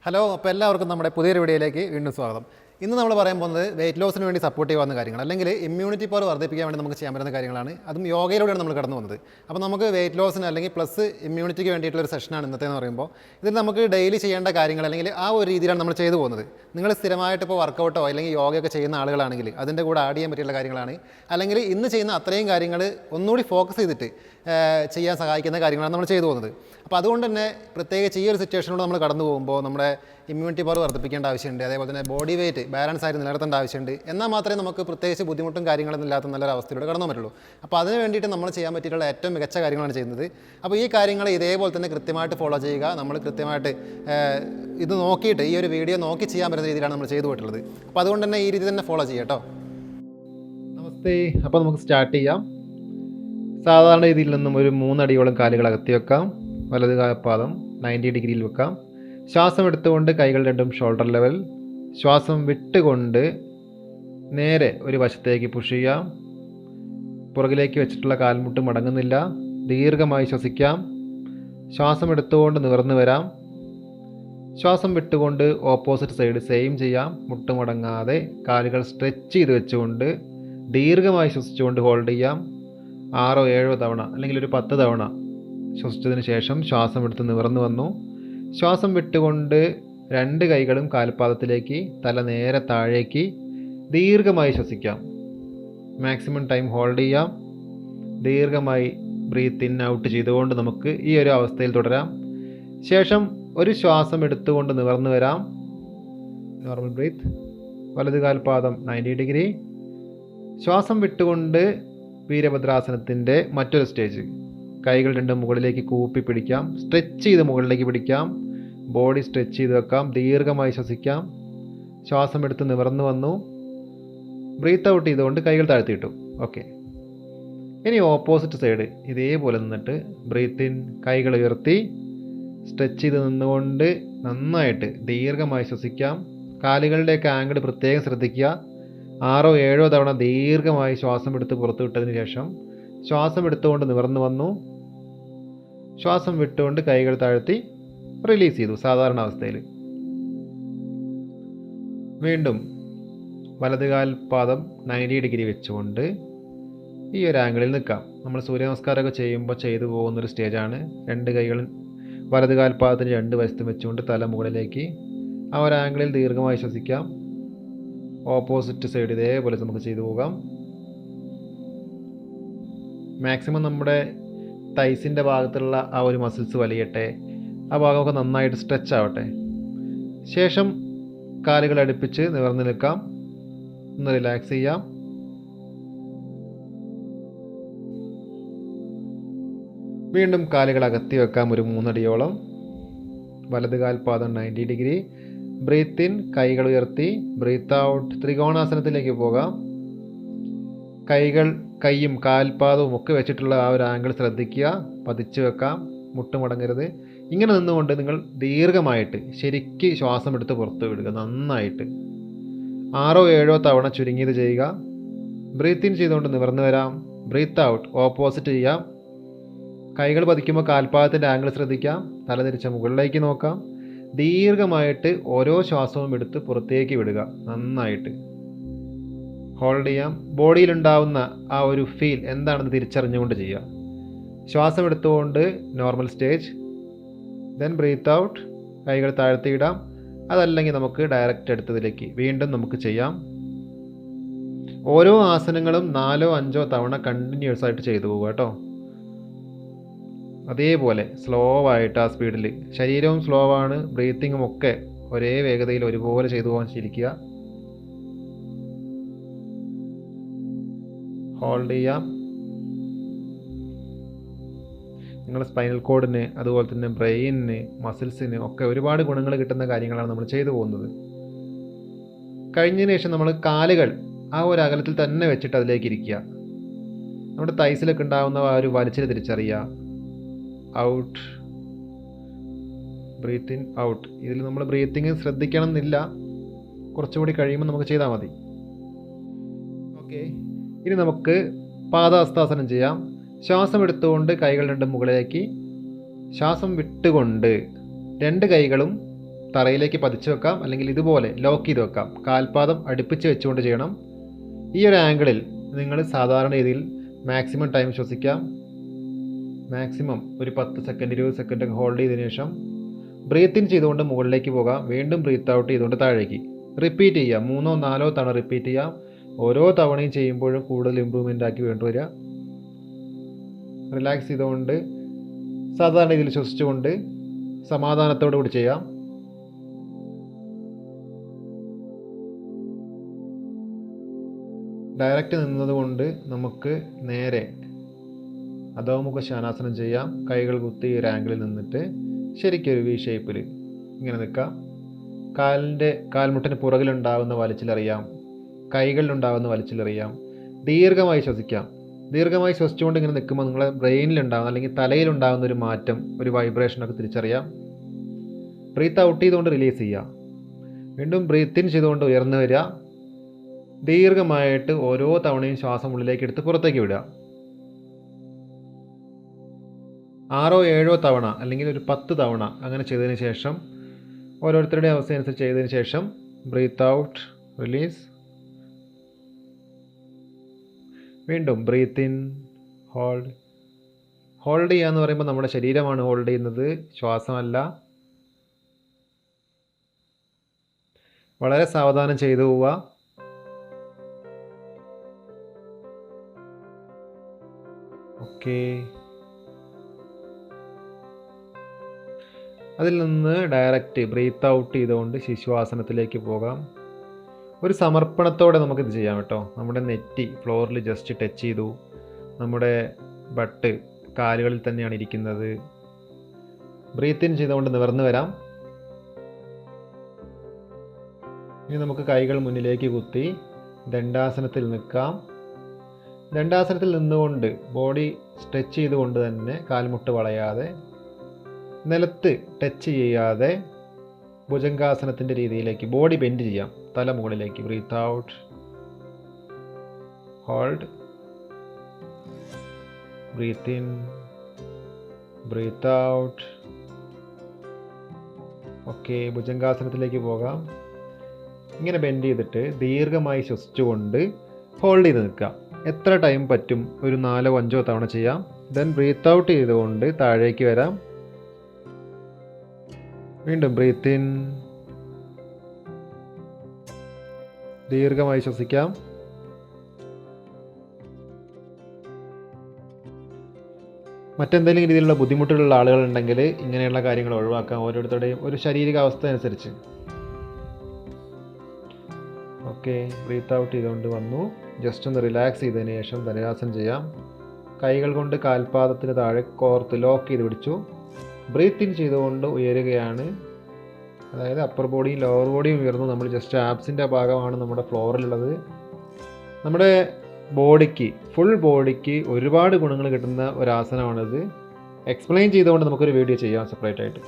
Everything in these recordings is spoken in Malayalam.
ഹലോ, അപ്പോൾ എല്ലാവർക്കും നമ്മുടെ പുതിയൊരു വീഡിയോയിലേക്ക് വീണ്ടും സ്വാഗതം. ഇന്ന് നമ്മൾ പറയാൻ പോകുന്നത് വെയിറ്റ് ലോസിന് വേണ്ടി സപ്പോർട്ടീവ് ആവുന്ന കാര്യങ്ങൾ, അല്ലെങ്കിൽ ഇമ്മ്യൂണിറ്റി പവർ വർദ്ധിപ്പിക്കാൻ വേണ്ടി നമുക്ക് ചെയ്യാൻ പറ്റുന്ന കാര്യങ്ങളാണ്. അതും യോഗയിലൂടെയാണ് നമ്മൾ കടന്നു പോകുന്നത്. അപ്പോൾ നമുക്ക് വെയിറ്റ് ലോസിന് അല്ലെങ്കിൽ പ്ലസ് ഇമ്മ്യൂണിറ്റിക്ക് വേണ്ടിയിട്ടുള്ളൊരു സെഷനാണ് ഇന്നത്തെ എന്ന് പറയുമ്പോൾ. ഇതിൽ നമുക്ക് ഡെയിലി ചെയ്യേണ്ട കാര്യങ്ങൾ അല്ലെങ്കിൽ ആ ഒരു രീതിയിലാണ് നമ്മൾ ചെയ്തു പോകുന്നത്. നിങ്ങൾ സ്ഥിരമായിട്ട് ഇപ്പോൾ വർക്കൗട്ടോ അല്ലെങ്കിൽ യോഗയൊക്കെ ചെയ്യുന്ന ആളുകളാണെങ്കിൽ അതിൻ്റെ കൂടെ ആഡ് ചെയ്യാൻ പറ്റിയുള്ള കാര്യങ്ങളാണ്. അല്ലെങ്കിൽ ഇന്ന് ചെയ്യുന്ന അത്രയും കാര്യങ്ങൾ ഒന്നുകൂടി ഫോക്കസ് ചെയ്തിട്ട് ചെയ്യാൻ സഹായിക്കുന്ന കാര്യങ്ങളാണ് നമ്മൾ ചെയ്തു പോകുന്നത്. അപ്പോൾ അതുകൊണ്ട് തന്നെ പ്രത്യേകിച്ച് ഈ ഒരു സിറ്റുവേഷനിലൂടെ നമ്മൾ കടന്നു പോകുമ്പോൾ നമ്മുടെ ഇമ്മ്യൂണിറ്റി പവർ വർദ്ധിപ്പിക്കേണ്ട ആവശ്യമുണ്ട്. അതേപോലെ തന്നെ ബോഡി വെയിറ്റ് ബാലൻസ് ആയിട്ട് നിലനിർത്തേണ്ട ആവശ്യമുണ്ട്. എന്നാൽ മാത്രമേ നമുക്ക് പ്രത്യേകിച്ച് ബുദ്ധിമുട്ടും കാര്യങ്ങളൊന്നും ഇല്ലാത്ത നല്ലൊരു അവസ്ഥയിലൂടെ കടന്നു പറ്റുള്ളൂ. അപ്പോൾ അതിന് വേണ്ടിയിട്ട് നമ്മൾ ചെയ്യാൻ പറ്റിയിട്ടുള്ള ഏറ്റവും മികച്ച കാര്യങ്ങളാണ് ചെയ്യുന്നത്. അപ്പോൾ ഈ കാര്യങ്ങൾ ഇതേപോലെ തന്നെ കൃത്യമായിട്ട് ഫോളോ ചെയ്യുക. നമ്മൾ കൃത്യമായിട്ട് ഇത് നോക്കിയിട്ട് ഈ ഒരു വീഡിയോ നോക്കി ചെയ്യാൻ പറ്റുന്ന രീതിയിലാണ് നമ്മൾ ചെയ്തു പോയിട്ടുള്ളത്. അപ്പോൾ അതുകൊണ്ട് തന്നെ ഈ രീതി തന്നെ ഫോളോ ചെയ്യാം കേട്ടോ. നമസ്തേ. അപ്പോൾ നമുക്ക് സ്റ്റാർട്ട് ചെയ്യാം. സാധാരണ രീതിയിൽ നിന്നും ഒരു 3 അടിയോളം കാലുകൾ അകത്തി വെക്കാം. വലത് കാൽപാദം 90 ഡിഗ്രിയിൽ വെക്കാം. ശ്വാസം എടുത്തുകൊണ്ട് കൈകൾ രണ്ടും ഷോൾഡർ ലെവൽ. ശ്വാസം വിട്ടുകൊണ്ട് നേരെ ഒരു വശത്തേക്ക് പുഷ് ചെയ്യാം. പുറകിലേക്ക് വെച്ചിട്ടുള്ള കാൽമുട്ട് മടങ്ങുന്നില്ല. ദീർഘമായി ശ്വസിക്കാം. ശ്വാസം എടുത്തുകൊണ്ട് നിവർന്നു വരാം. ശ്വാസം വിട്ടുകൊണ്ട് ഓപ്പോസിറ്റ് സൈഡ് സെയിം ചെയ്യാം. മുട്ട് മടങ്ങാതെ കാലുകൾ സ്ട്രെച്ച് ചെയ്ത് വെച്ചുകൊണ്ട് ദീർഘമായി ശ്വസിച്ചുകൊണ്ട് ഹോൾഡ് ചെയ്യാം. 6-7 തവണ അല്ലെങ്കിൽ ഒരു 10 തവണ ശ്വസിച്ചതിന് ശേഷം ശ്വാസം എടുത്ത് നിവർന്നു വന്നു. ശ്വാസം വിട്ടുകൊണ്ട് 2 കൈകളും കാൽപാദത്തിലേക്ക്, തല നേരെ താഴേക്ക് ദീർഘമായി ശ്വസിക്കാം. മാക്സിമം ടൈം ഹോൾഡ് ചെയ്യാം. ദീർഘമായി ബ്രീത്ത് ഇൻ ഔട്ട് ചെയ്തുകൊണ്ട് നമുക്ക് ഈ ഒരു അവസ്ഥയിൽ തുടരാം. ശേഷം ഒരു ശ്വാസം എടുത്തുകൊണ്ട് നിവർന്നു വരാം. Normal breath. വലത് കാൽപാദം 90 ഡിഗ്രി. ശ്വാസം വിട്ടുകൊണ്ട് വീരഭദ്രാസനത്തിൻ്റെ മറ്റൊരു സ്റ്റേജ്. കൈകൾ രണ്ടും മുകളിലേക്ക് കൂപ്പി പിടിക്കാം. സ്ട്രെച്ച് ചെയ്ത് മുകളിലേക്ക് പിടിക്കാം. ബോഡി സ്ട്രെച്ച് ചെയ്ത് വെക്കാം. ദീർഘമായി ശ്വസിക്കാം. ശ്വാസം എടുത്ത് നിവർന്നു വന്നു. ബ്രീത്ത് ഔട്ട് ചെയ്തുകൊണ്ട് കൈകൾ താഴ്ത്തിയിട്ടു. ഓക്കെ. ഇനി ഓപ്പോസിറ്റ് സൈഡ് ഇതേപോലെ നിന്നിട്ട് ബ്രീത്ത് ഇൻ, കൈകൾ ഉയർത്തി സ്ട്രെച്ച് ചെയ്ത് നിന്നുകൊണ്ട് നന്നായിട്ട് ദീർഘമായി ശ്വസിക്കാം. കാലുകളുടെയൊക്കെ ആംഗിൾ പ്രത്യേകം ശ്രദ്ധിക്കുക. 6-7 തവണ ദീർഘമായി ശ്വാസം എടുത്ത് പുറത്തു വിട്ടതിന് ശേഷം ശ്വാസം എടുത്തുകൊണ്ട് നിവർന്നു വന്നു. ശ്വാസം വിട്ടുകൊണ്ട് കൈകൾ താഴ്ത്തി റിലീസ് ചെയ്തു സാധാരണ അവസ്ഥയിൽ. വീണ്ടും വലതുകാൽ പാദം 90 ഡിഗ്രി വെച്ചുകൊണ്ട് ഈ ഒരു ആംഗിളിൽ നിൽക്കാം. നമ്മൾ സൂര്യനമസ്കാരമൊക്കെ ചെയ്യുമ്പോൾ ചെയ്തു പോകുന്നൊരു സ്റ്റേജാണ്. 2 കൈകളും വലതുകാൽ പാദത്തിന് 2 വശത്തും വെച്ചുകൊണ്ട് തല മുകളിലേക്ക് ആ ഒരു ആംഗിളിൽ ദീർഘമായി ശ്വസിക്കാം. ഓപ്പോസിറ്റ് സൈഡ് ഇതേപോലെ നമുക്ക് ചെയ്തു പോകാം. മാക്സിമം നമ്മുടെ തൈസിൻ്റെ ഭാഗത്തുള്ള ആ ഒരു മസിൽസ് വലിയട്ടെ, ആ ഭാഗമൊക്കെ നന്നായിട്ട് സ്ട്രെച്ച് ആവട്ടെ. ശേഷം കാലുകൾ അടുപ്പിച്ച് നിവർന്ന് നിൽക്കാം. ഒന്ന് റിലാക്സ് ചെയ്യാം. വീണ്ടും കാലുകൾ അകത്തി വെക്കാം ഒരു 3 അടിയോളം. വലത് കാൽപാദം 90 ഡിഗ്രി. ബ്രീത്ത് ഇൻ, കൈകൾ ഉയർത്തി. Breath out. ത്രികോണാസനത്തിലേക്ക് പോകാം. കൈയും കാൽപാദവും ഒക്കെ വെച്ചിട്ടുള്ള ആ ഒരു ആംഗിൾ ശ്രദ്ധിക്കുക. പതിച്ച് വെക്കാം. മുട്ട് മടങ്ങരുത്. ഇങ്ങനെ നിന്നുകൊണ്ട് നിങ്ങൾ ദീർഘമായിട്ട് ശരിക്ക് ശ്വാസം എടുത്ത് പുറത്ത് വിടുക. നന്നായിട്ട് 6-7 തവണ ചുരുങ്ങിയത് ചെയ്യുക. ബ്രീത്ത് ഇൻ ചെയ്തുകൊണ്ട് നിവർന്നു വരാം. ബ്രീത്ത് ഔട്ട് ഓപ്പോസിറ്റ് ചെയ്യാം. കൈകൾ പതിക്കുമ്പോൾ കാൽപാദത്തിൻ്റെ ആംഗിൾ ശ്രദ്ധിക്കാം. തല തിരിച്ച മുകളിലേക്ക് നോക്കാം. ദീർഘമായിട്ട് ഓരോ ശ്വാസവും എടുത്ത് പുറത്തേക്ക് വിടുക. നന്നായിട്ട് ഹോൾഡ് ചെയ്യാം. ബോഡിയിലുണ്ടാവുന്ന ആ ഒരു ഫീൽ എന്താണെന്ന് തിരിച്ചറിഞ്ഞുകൊണ്ട് ചെയ്യുക. ശ്വാസം എടുത്തുകൊണ്ട് normal stage. Then breath out. കൈകൾ താഴ്ത്തിയിടാം. അതല്ലെങ്കിൽ നമുക്ക് ഡയറക്റ്റ് എടുത്തതിലേക്ക് വീണ്ടും നമുക്ക് ചെയ്യാം. ഓരോ ആസനങ്ങളും 4-5 തവണ കണ്ടിന്യൂസ് ആയിട്ട് ചെയ്തു പോകുക കേട്ടോ. അതേപോലെ സ്ലോ ആയിട്ട് ആ സ്പീഡിൽ. ശരീരവും സ്ലോ ആണ്, ബ്രീത്തിങ്ങും ഒക്കെ ഒരേ വേഗതയിൽ ഒരുപോലെ ചെയ്തു പോകാൻ ശീലിക്കുക. ഹോൾഡ് ചെയ്യാം. നിങ്ങളുടെ സ്പൈനൽ കോഡിന് അതുപോലെ തന്നെ ബ്രെയിനിന് മസിൽസിന് ഒക്കെ ഒരുപാട് ഗുണങ്ങൾ കിട്ടുന്ന കാര്യങ്ങളാണ് നമ്മൾ ചെയ്തു പോകുന്നത്. കഴിഞ്ഞതിന് ശേഷം നമ്മൾ കാലുകൾ ആ ഒരു അകലത്തിൽ തന്നെ വെച്ചിട്ട് അതിലേക്ക് ഇരിക്കുക. നമ്മുടെ തൈസിലൊക്കെ ഉണ്ടാകുന്ന ആ ഒരു വലിച്ചിൽ തിരിച്ചറിയുക. ഔട്ട്. Breath in, out. ഇതിൽ നമ്മൾ ബ്രീത്തിങ് ശ്രദ്ധിക്കണം എന്നില്ല. കുറച്ചുകൂടി കഴിയുമ്പോൾ നമുക്ക് ചെയ്താൽ മതി. ഓക്കെ. ഇനി നമുക്ക് പാദഹസ്താസനം ചെയ്യാം. ശ്വാസം എടുത്തുകൊണ്ട് കൈകൾ രണ്ടും മുകളിലേക്ക്. ശ്വാസം വിട്ടുകൊണ്ട് 2 കൈകളും തറയിലേക്ക് പതിച്ച് വെക്കാം, അല്ലെങ്കിൽ ഇതുപോലെ ലോക്ക് ചെയ്ത് വെക്കാം. കാൽപാദം അടുപ്പിച്ച് വെച്ചുകൊണ്ട് ചെയ്യണം. ഈ ഒരു ആംഗിളിൽ നിങ്ങൾ സാധാരണ രീതിയിൽ മാക്സിമം ടൈം ശ്വസിക്കാം. മാക്സിമം ഒരു 10 സെക്കൻഡ് 20 സെക്കൻഡ് ഒക്കെ ഹോൾഡ് ചെയ്തതിനു ശേഷം ബ്രീത്ത് ഇൻ ചെയ്തുകൊണ്ട് മുകളിലേക്ക് പോകാം. വീണ്ടും ബ്രീത്ത് ഔട്ട് ചെയ്തുകൊണ്ട് താഴേക്ക് റിപ്പീറ്റ് ചെയ്യാം. 3 4 തവണ റിപ്പീറ്റ് ചെയ്യാം. ഓരോ തവണയും ചെയ്യുമ്പോഴും കൂടുതൽ ഇമ്പ്രൂവ്മെൻ്റ് ആക്കി വേണ്ടിവരിക. റിലാക്സ് ചെയ്തുകൊണ്ട് സാധാരണ രീതിയിൽ ശ്വസിച്ചുകൊണ്ട് സമാധാനത്തോടു കൂടി ചെയ്യാം. ഡയറക്റ്റ് നിന്നതുകൊണ്ട് നമുക്ക് നേരെ അധോമുഖ ശാനാസനം ചെയ്യാം. കൈകൾ കുത്തി ഒരു ആംഗിളിൽ നിന്നിട്ട് ശരിക്കൊരു വി ഷേപ്പിൽ ഇങ്ങനെ നിൽക്കാം. കാൽമുട്ടിന് പുറകിലുണ്ടാകുന്ന വലിച്ചിലറിയാം, കൈകളിലുണ്ടാകുന്ന വലിച്ചിലറിയാം. ദീർഘമായി ശ്വസിക്കാം. ദീർഘമായി ശ്വസിച്ചുകൊണ്ട് ഇങ്ങനെ നിൽക്കുമ്പോൾ നിങ്ങളെ ബ്രെയിനിലുണ്ടാകുന്ന അല്ലെങ്കിൽ തലയിലുണ്ടാകുന്ന ഒരു മാറ്റം, ഒരു വൈബ്രേഷനൊക്കെ തിരിച്ചറിയാം. ബ്രീത്ത് ഔട്ട് ചെയ്തുകൊണ്ട് റിലീസ് ചെയ്യുക. വീണ്ടും ബ്രീത്ത് ഇൻ ചെയ്തുകൊണ്ട് ഉയർന്നു വരിക. ദീർഘമായിട്ട് ഓരോ തവണയും ശ്വാസം ഉള്ളിലേക്ക് എടുത്ത് പുറത്തേക്ക് വിടുക. 6 7 തവണ അല്ലെങ്കിൽ ഒരു 10 തവണ അങ്ങനെ ചെയ്തതിന് ശേഷം, ഓരോരുത്തരുടെ അവസ്ഥ അനുസരിച്ച് ചെയ്തതിന് ശേഷം ബ്രീത്ത് ഔട്ട്, റിലീസ്. വീണ്ടും ബ്രീത്ത് ഇൻ, ഹോൾഡ്. ഹോൾഡ് ചെയ്യുക എന്ന് പറയുമ്പോൾ നമ്മുടെ ശരീരമാണ് ഹോൾഡ് ചെയ്യുന്നത്, ശ്വാസമല്ല. വളരെ സാവധാനം ചെയ്തു പോവുക. ഓക്കെ. അതിൽ നിന്ന് ഡയറക്റ്റ് ബ്രീത്ത് ഔട്ട് ചെയ്തുകൊണ്ട് ശിശുവാസനത്തിലേക്ക് പോകാം. ഒരു സമർപ്പണത്തോടെ നമുക്കിത് ചെയ്യാം കേട്ടോ. നമ്മുടെ നെറ്റി ഫ്ലോറിൽ ജസ്റ്റ് ടച്ച് ചെയ്തു. നമ്മുടെ ബട്ട് കാലുകളിൽ തന്നെയാണ് ഇരിക്കുന്നത്. ബ്രീത്ത് ഇൻ ചെയ്തുകൊണ്ട് നിവർന്നു വരാം. ഇനി നമുക്ക് കൈകൾ മുന്നിലേക്ക് കുത്തി ദണ്ഡാസനത്തിൽ നിൽക്കാം. ദണ്ഡാസനത്തിൽ നിന്നുകൊണ്ട് ബോഡി സ്ട്രെച്ച് ചെയ്തുകൊണ്ട് തന്നെ കാൽമുട്ട് വളയാതെ, നിലത്ത് ടച്ച് ചെയ്യാതെ ഭുജംഗാസനത്തിൻ്റെ രീതിയിലേക്ക് ബോഡി ബെൻഡ് ചെയ്യാം. തല മുകളിലേക്ക്. Breathe out, hold, breathe in, breathe out. Okay. ഭുജംഗാസനത്തിലേക്ക് പോകാം. ഇങ്ങനെ ബെൻഡ് ചെയ്തിട്ട് ദീർഘമായി ശ്വസിച്ചുകൊണ്ട് ഹോൾഡ് ചെയ്ത് നിൽക്കാം. എത്ര ടൈം പറ്റും? ഒരു 4 5 തവണ ചെയ്യാം. ദെൻ ബ്രീത്ത് ഔട്ട് ചെയ്തുകൊണ്ട് താഴേക്ക് വരാം. വീണ്ടും ബ്രീത്ത് ഇൻ, ദീർഘമായി ശ്വസിക്കാം. മറ്റെന്തെങ്കിലും രീതിയിലുള്ള ബുദ്ധിമുട്ടുള്ള ആളുകളുണ്ടെങ്കിൽ ഇങ്ങനെയുള്ള കാര്യങ്ങൾ ഒഴിവാക്കാം, ഓരോരുത്തരുടെയും ഒരു ശാരീരികാവസ്ഥ അനുസരിച്ച്. ഓക്കെ. ബ്രീത്ത് ഔട്ട് ചെയ്തുകൊണ്ട് വന്നു. ജസ്റ്റ് ഒന്ന് റിലാക്സ് ചെയ്തതിന് ശേഷം ധനുരാസനം ചെയ്യാം. കൈകൾ കൊണ്ട് കാൽപാദത്തിന് താഴെ കോർത്ത് ലോക്ക് ചെയ്ത് പിടിച്ചു. ബ്രീത്ത് ഇൻ ചെയ്തുകൊണ്ട് ഉയരുകയാണ്. അതായത് അപ്പർ ബോഡിയും ലോവർ ബോഡിയും ഉയർന്നു. നമ്മൾ ജസ്റ്റ് ആബ്സിൻ്റെ ഭാഗമാണ് നമ്മുടെ ഫ്ലോറിലുള്ളത്. നമ്മുടെ ബോഡിക്ക്, ഫുൾ ബോഡിക്ക് ഒരുപാട് ഗുണങ്ങൾ കിട്ടുന്ന ഒരു ആസനമാണിത്. എക്സ്പ്ലെയിൻ ചെയ്തുകൊണ്ട് നമുക്കൊരു വീഡിയോ ചെയ്യാം സെപ്പറേറ്റ് ആയിട്ട്.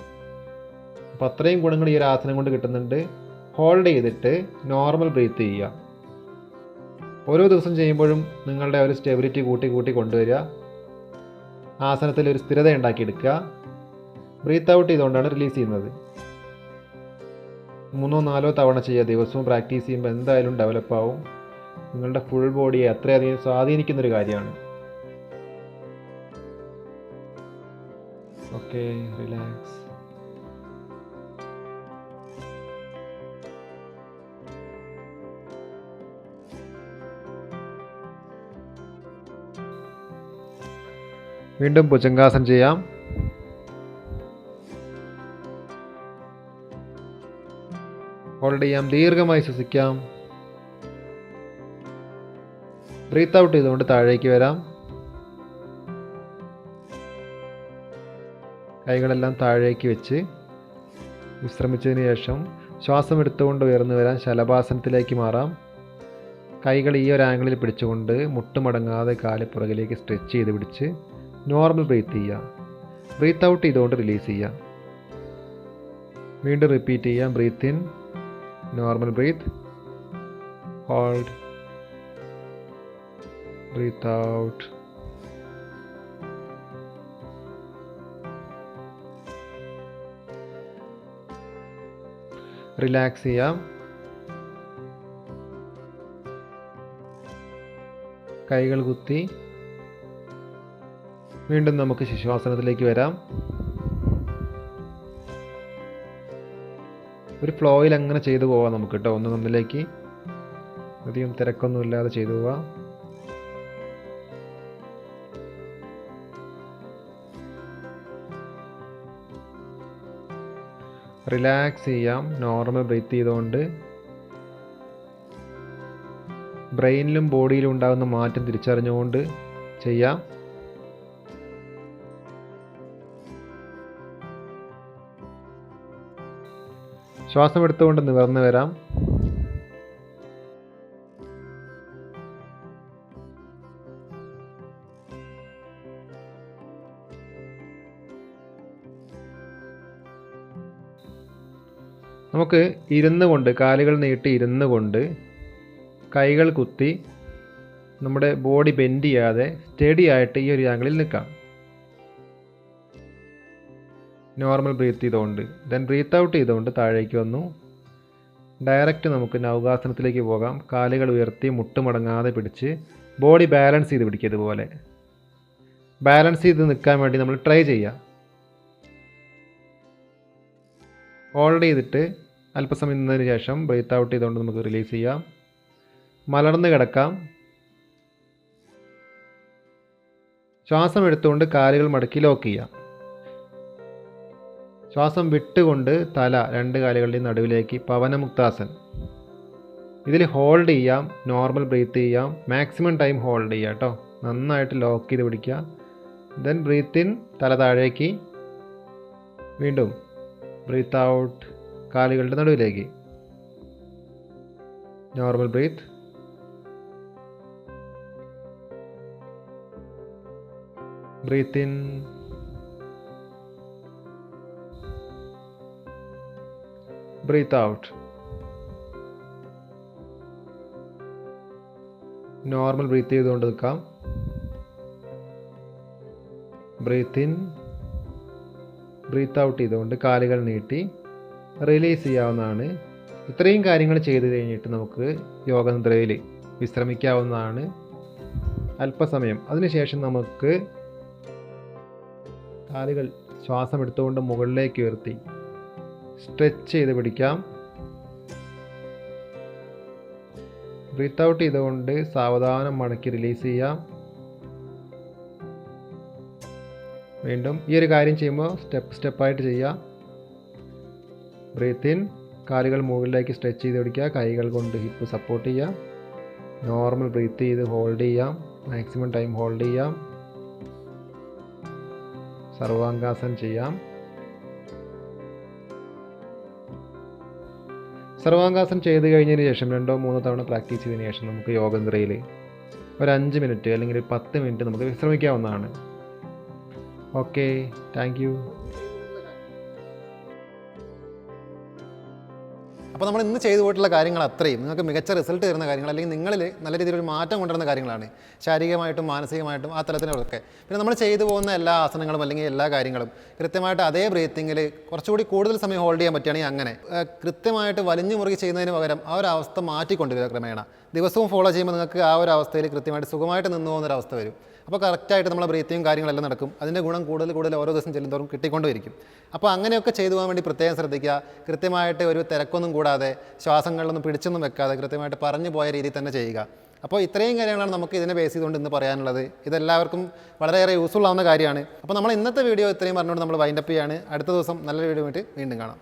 അപ്പോൾ അത്രയും ഗുണങ്ങൾ ഈ ഒരു ആസനം കൊണ്ട് കിട്ടുന്നുണ്ട്. ഹോൾഡ് ചെയ്തിട്ട് നോർമൽ ബ്രീത്ത് ചെയ്യുക. ഓരോ ദിവസം ചെയ്യുമ്പോഴും നിങ്ങളുടെ ഒരു സ്റ്റെബിലിറ്റി കൂട്ടി കൊണ്ടുവരിക. ആസനത്തിൽ ഒരു സ്ഥിരത ഉണ്ടാക്കിയെടുക്കുക. ബ്രീത്ത് ഔട്ട് ചെയ്തുകൊണ്ടാണ് റിലീസ് ചെയ്യുന്നത്. 3 4 തവണ ചെയ്യുക. ദിവസവും പ്രാക്ടീസ് ചെയ്യുമ്പോൾ എന്തായാലും ഡെവലപ്പ് ആവും. നിങ്ങളുടെ ഫുൾ ബോഡിയെ അത്രയധികം സ്വാധീനിക്കുന്നൊരു കാര്യമാണ്. ഓക്കെ. റിലാക്സ്. വീണ്ടും ഭുജംഗാസനം ചെയ്യാം. ഹോൾഡ് ചെയ്യാം. ദീർഘമായി ശ്വസിക്കാം. ബ്രീത്ത് ഔട്ട് ചെയ്തുകൊണ്ട് താഴേക്ക് വരാം. കൈകളെല്ലാം താഴേക്ക് വെച്ച് വിശ്രമിച്ചതിന് ശേഷം ശ്വാസം എടുത്തുകൊണ്ട് ഉയർന്നു വരാൻ ശലഭാസനത്തിലേക്ക് മാറാം. കൈകൾ ഈ ഒരു ആംഗിളിൽ പിടിച്ചുകൊണ്ട് മുട്ടുമടങ്ങാതെ കാല് പുറകിലേക്ക് സ്ട്രെച്ച് ചെയ്ത് പിടിച്ച് നോർമൽ ബ്രീത്ത് ചെയ്യുക. ബ്രീത്ത് ഔട്ട് ചെയ്തുകൊണ്ട് റിലീസ് ചെയ്യുക. വീണ്ടും റിപ്പീറ്റ് ചെയ്യാം. Breath in, normal breath, hold, breath out. Relax ചെയ്യാം. കൈകൾ കുത്തി വീണ്ടും നമുക്ക് ശിശുവാസനത്തിലേക്ക് വരാം. ഒരു ഫ്ലോയിൽ അങ്ങനെ ചെയ്തു പോവാം നമുക്ക് കേട്ടോ. ഒന്നിലേക്ക് അധികം തിരക്കൊന്നുമില്ലാതെ ചെയ്തു പോവാം. റിലാക്സ് ചെയ്യാം. നോർമൽ ബ്രീത്ത് ചെയ്തുകൊണ്ട് ബ്രെയിനിലും ബോഡിയിലും ഉണ്ടാകുന്ന മാറ്റം തിരിച്ചറിഞ്ഞുകൊണ്ട് ചെയ്യാം. ശ്വാസം എടുത്തുകൊണ്ട് നിവർന്ന് വരാം. നമുക്ക് ഇരുന്ന് കൊണ്ട്, കാലുകൾ നീട്ടി ഇരുന്ന് കൊണ്ട് കൈകൾ കുത്തി നമ്മുടെ ബോഡി ബെൻഡ് ചെയ്യാതെ സ്റ്റഡി ആയിട്ട് ഈ ഒരു ആംഗിളിൽ നിൽക്കാം. നോർമൽ ബ്രീത്ത് ചെയ്തുകൊണ്ട് ദെൻ ബ്രീത്ത് ഔട്ട് ചെയ്തുകൊണ്ട് താഴേക്ക് വന്നു. ഡയറക്റ്റ് നമുക്ക് നൗകാസനത്തിലേക്ക് പോകാം. കാലുകൾ ഉയർത്തി മുട്ടുമടങ്ങാതെ പിടിച്ച് ബോഡി ബാലൻസ് ചെയ്ത് പിടിക്കുക. ഇതുപോലെ ബാലൻസ് ചെയ്ത് നിൽക്കാൻ വേണ്ടി നമ്മൾ ട്രൈ ചെയ്യുക. ഹോൾഡ് ചെയ്തിട്ട് അല്പസമയം നിന്നതിന് ശേഷം ബ്രീത്ത് ഔട്ട് ചെയ്തുകൊണ്ട് നമുക്ക് റിലീസ് ചെയ്യാം. മലർന്ന് കിടക്കാം. ശ്വാസം എടുത്തുകൊണ്ട് കാലുകൾ മടക്കി ലോക്ക് ചെയ്യാം. ശ്വാസം വിട്ടുകൊണ്ട് തല 2 കാലുകളുടെയും നടുവിലേക്ക് പവനമുക്താസൻ. ഇതിൽ ഹോൾഡ് ചെയ്യാം. നോർമൽ ബ്രീത്ത് ചെയ്യാം. മാക്സിമം ടൈം ഹോൾഡ് ചെയ്യുക കേട്ടോ. നന്നായിട്ട് ലോക്ക് ചെയ്ത് പിടിക്കുക. ദെൻ ബ്രീത്ത് ഇൻ, തല താഴേക്ക്. വീണ്ടും ബ്രീത്ത് ഔട്ട്, കാലുകളുടെ നടുവിലേക്ക്. Normal breath. Breathe in, breathe out. Normal breath ചെയ്തുകൊണ്ട് നിൽക്കാം. ബ്രീത്ത് ഇൻ, ബ്രീത്ത് ഔട്ട് ചെയ്തുകൊണ്ട് കാലുകൾ നീട്ടി റിലീസ് ചെയ്യാവുന്നതാണ്. ഇത്രയും കാര്യങ്ങൾ ചെയ്ത് കഴിഞ്ഞിട്ട് നമുക്ക് യോഗനിദ്രയിൽ വിശ്രമിക്കാവുന്നതാണ് അല്പസമയം. അതിനുശേഷം നമുക്ക് കാലുകൾ ശ്വാസം എടുത്തുകൊണ്ട് മുകളിലേക്ക് ഉയർത്തി സ്ട്രെച്ച് ചെയ്ത് പിടിക്കാം. ബ്രീത്ത് ഔട്ട് ചെയ്തുകൊണ്ട് സാവധാനം മടക്കി റിലീസ് ചെയ്യാം. വീണ്ടും ഈ ഒരു കാര്യം ചെയ്യുമ്പോൾ സ്റ്റെപ്പായിട്ട് ചെയ്യാം. ബ്രീത്ത് ഇൻ, കാലുകൾ മുകളിലേക്ക് സ്ട്രെച്ച് ചെയ്ത് പിടിക്കുക. കൈകൾ കൊണ്ട് ഹിപ്പ് സപ്പോർട്ട് ചെയ്യാം. നോർമൽ ബ്രീത്ത് ചെയ്ത് ഹോൾഡ് ചെയ്യാം. മാക്സിമം ടൈം ഹോൾഡ് ചെയ്യാം. സർവാംഗാസൻ ചെയ്യാം. സർവാംഗാസൻ ചെയ്ത് കഴിഞ്ഞതിന് ശേഷം 2-3 തവണ പ്രാക്ടീസ് ചെയ്തതിന് ശേഷം നമുക്ക് യോഗനിദ്രയിൽ ഒരു 5 മിനിറ്റ് അല്ലെങ്കിൽ 10 മിനിറ്റ് നമുക്ക് വിശ്രമിക്കാവുന്നതാണ്. Okay, thank you. അപ്പോൾ നമ്മൾ ഇന്ന് ചെയ്തു പോയിട്ടുള്ള കാര്യങ്ങൾ അത്രയും നിങ്ങൾക്ക് മികച്ച റിസൾട്ട് തരുന്ന കാര്യങ്ങൾ, അല്ലെങ്കിൽ നിങ്ങളിൽ നല്ല രീതിയിലൊരു മാറ്റം കൊണ്ടുവരുന്ന കാര്യങ്ങളാണ്. ശാരീരികമായിട്ടും മാനസികമായിട്ടും ആ തലത്തിലൊക്കെ. പിന്നെ നമ്മൾ ചെയ്തു പോകുന്ന എല്ലാ ആസനങ്ങളും അല്ലെങ്കിൽ എല്ലാ കാര്യങ്ങളും കൃത്യമായിട്ട് അതേ ബ്രീത്തിങ്ങിൽ കുറച്ചുകൂടി കൂടുതൽ സമയം ഹോൾഡ് ചെയ്യാൻ പറ്റുകയാണെങ്കിൽ അങ്ങനെ കൃത്യമായിട്ട് വലിഞ്ഞു മുറുകി ചെയ്യുന്നതിന് പകരം ആ ഒരു അവസ്ഥ മാറ്റിക്കൊണ്ടുവരിക ക്രമേണ. ദിവസവും ഫോളോ ചെയ്യുമ്പോൾ നിങ്ങൾക്ക് ആ ഒരു അവസ്ഥയിൽ കൃത്യമായിട്ട് സുഖമായിട്ട് നിന്നു പോകുന്നൊരവസ്ഥ വരും. അപ്പോൾ കറക്റ്റായിട്ട് നമ്മളെ ബ്രീത്തിങ്ങും കാര്യങ്ങളെല്ലാം നടക്കും. അതിൻ്റെ ഗുണം കൂടുതൽ ഓരോ ദിവസം ചെല്ലുന്തോറും കിട്ടിക്കൊണ്ടിരിക്കും. അപ്പോൾ അങ്ങനെയൊക്കെ ചെയ്തു പോകാൻ വേണ്ടി പ്രത്യേകം ശ്രദ്ധിക്കുക. കൃത്യമായിട്ട് ഒരു തിരക്കൊന്നും കൂടാതെ, ശ്വാസങ്ങളിലൊന്നും പിടിച്ചൊന്നും വെക്കാതെ കൃത്യമായിട്ട് പറഞ്ഞു പോയ രീതിയിൽ തന്നെ ചെയ്യുക. അപ്പോൾ ഇത്രയും കാര്യങ്ങളാണ് നമുക്ക് ഇതിനെ ബേസ് ചെയ്തുകൊണ്ട് ഇന്ന് പറയാനുള്ളത്. ഇതെല്ലാവർക്കും വളരെയേറെ യൂസ്ഫുൾ ആവുന്ന കാര്യമാണ്. അപ്പോൾ നമ്മൾ ഇന്നത്തെ വീഡിയോ ഇത്രയും പറഞ്ഞുകൊണ്ട് നമ്മൾ വൈൻഡപ്പ് ചെയ്യുകയാണ്. അടുത്ത ദിവസം നല്ലൊരു വീഡിയോ ആയിട്ട് വീണ്ടും കാണാം.